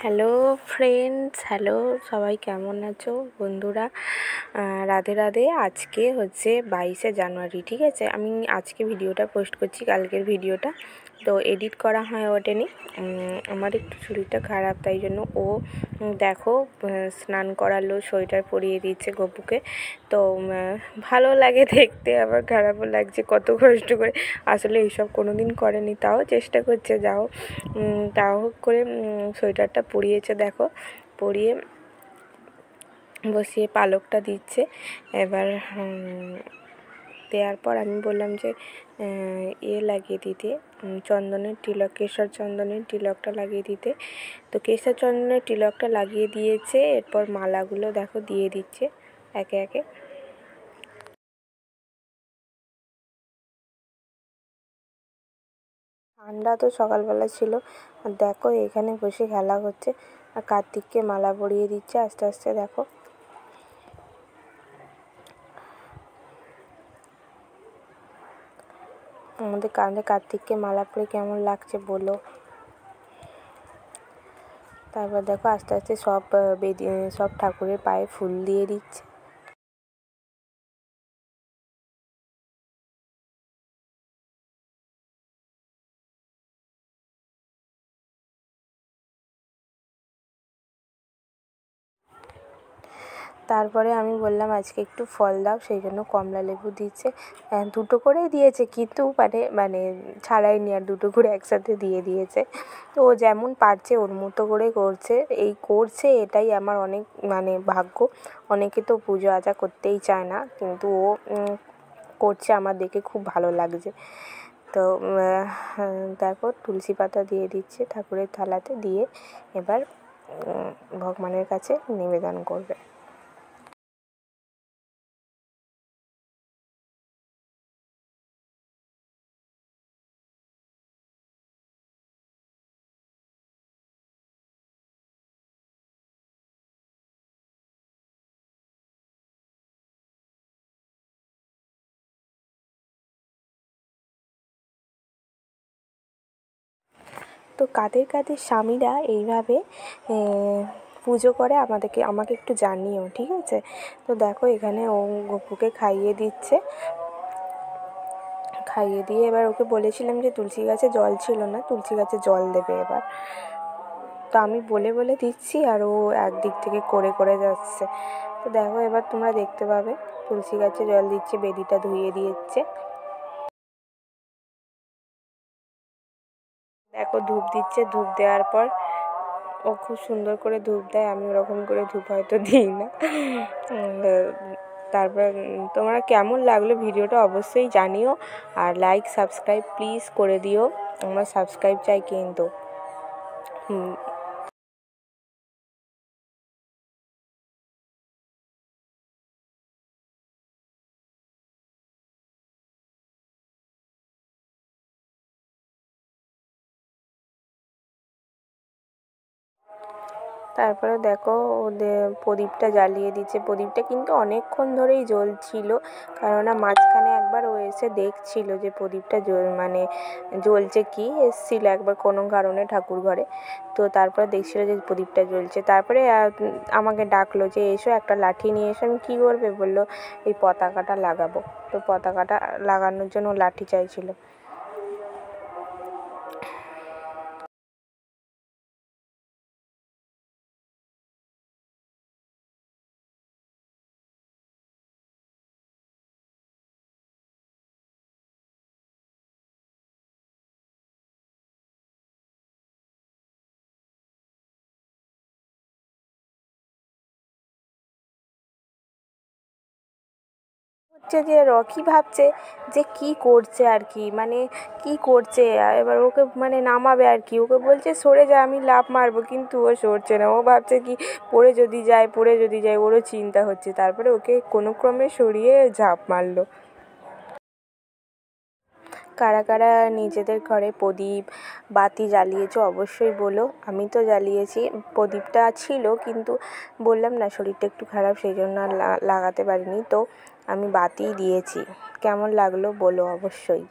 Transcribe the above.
Hello friends, hello সবাই, কেমন আছো বন্ধুরা? রাধে রাধে। আজকে হচ্ছে 22শে জানুয়ারি, ঠিক আছে? আমি আজকে ভিডিওটা পোস্ট করছি, কালকের ভিডিওটা তো এডিট করা হয় ওঠেনি। আমার একটু শরীরটা খারাপ, তাই জন্য ও দেখো স্নান করালো, সোয়েটার পরিয়ে দিচ্ছে গপুকে। তো ভালো লাগে দেখতে, আবার খারাপও লাগছে, কত কষ্ট করে। আসলে এইসব কোনো দিন করেনি, তাও চেষ্টা করছে, তাও করে সোয়েটারটা পরিয়েছে, দেখো পরিয়ে বসিয়ে পালকটা দিচ্ছে। এবার দেওয়ার পর আমি বললাম যে লাগিয়ে দিতে, চন্দনের তিলক, কেশর চন্দনের তিলকটা লাগিয়ে দিতে। তো কেশর চন্দনের তিলকটা লাগিয়ে দিয়েছে। এরপর মালাগুলো দেখো দিয়ে দিচ্ছে একে একে। ঠান্ডা তো সকালবেলা ছিল, আর দেখো এখানে বসে খেলা করছে, আর কার্তিককে মালা পরিয়ে দিচ্ছে আস্তে আস্তে। দেখো আমাদের কাঁধে কার্তিককে মালা পরে কেমন লাগছে বলো। তারপর দেখো আস্তে আস্তে সব ঠাকুরের পায়ে ফুল দিয়ে দিচ্ছে। তারপরে আমি বললাম আজকে একটু ফল দাও, সেই জন্য কমলা লেবু দিচ্ছে। দুটো করেই দিয়েছে, কিন্তু মানে ছাড়াইনি, আর দুটো করে একসাথে দিয়ে দিয়েছে। তো ও যেমন পারছে ওর মতো করে করছে, এটাই আমার অনেক মানে ভাগ্য। অনেকে তো পুজো আচা করতেই চায় না, কিন্তু ও করছে, আমার দেখে খুব ভালো লাগছে। তো দেখো তুলসী পাতা দিয়ে দিচ্ছে ঠাকুরের থালাতে, দিয়ে এবার ভগবানের কাছে নিবেদন করবে। তো কাদের কাদের স্বামীরা এইভাবে পুজো করে আমাকে একটু জানিও, ঠিক আছে? তো দেখো এখানে ও গপুকে খাইয়ে দিচ্ছে, খাইয়ে দিয়ে এবার ওকে বলেছিলাম যে তুলসী গাছে জল ছিল না, তুলসী গাছে জল দেবে এবার। তো আমি বলে বলে দিচ্ছি, আর ও একদিক থেকে করে করে যাচ্ছে। তো দেখো এবার তোমরা দেখতে পাবে তুলসী গাছে জল দিচ্ছে, বেদিটা ধুয়ে দিচ্ছে। দেখো ধূপ দিচ্ছে, ধূপ দেওয়ার পর ও খুব সুন্দর করে ধূপ দেয়, আমি ওরকম করে ধূপ হয়তো দিই না। তারপর তোমরা কেমন লাগলো ভিডিওটা অবশ্যই জানিও, আর লাইক সাবস্ক্রাইব প্লিজ করে দিও, আমার সাবস্ক্রাইব চাই কিন্তু। তারপরে দেখো ওদের প্রদীপটা জ্বালিয়ে দিচ্ছে। প্রদীপটা কিন্তু অনেকক্ষণ ধরেই জ্বলছিল, কেননা মাঝখানে একবার ও এসে দেখছিল যে প্রদীপটা মানে জ্বলছে কি, এসেছিল একবার কোনো কারণে ঠাকুর ঘরে। তো তারপরে দেখছিল যে প্রদীপটা জ্বলছে। তারপরে আমাকে ডাকলো যে এসো একটা লাঠি নিয়ে এসো। আমি কী করবে বললো, এই পতাকাটা লাগাবো। তো পতাকাটা লাগানোর জন্য লাঠি চাইছিল। হচ্ছে যে রকি ভাবছে যে কি করছে আর কি, মানে কি করছে, এবার ওকে মানে নামাবে আর কি। ওকে বলছে সরে যা, আমি লাফ মারবো, কিন্তু ও সরছে না। ও ভাবছে কি পড়ে যদি যায়, ওরও চিন্তা হচ্ছে। তারপরে ওকে কোনো ক্রমে সরিয়ে ঝাঁপ মারলো। কারা কারা নিজেদের ঘরে প্রদীপ বাতি জ্বালিয়েছো অবশ্যই বলো। আমি তো জ্বালিয়েছি, প্রদীপটা ছিল, কিন্তু বললাম না শরীরটা একটু খারাপ, সেই জন্য আর লাগাতে পারিনি। তো আমি বাতিই দিয়েছি। কেমন লাগলো বলো অবশ্যই।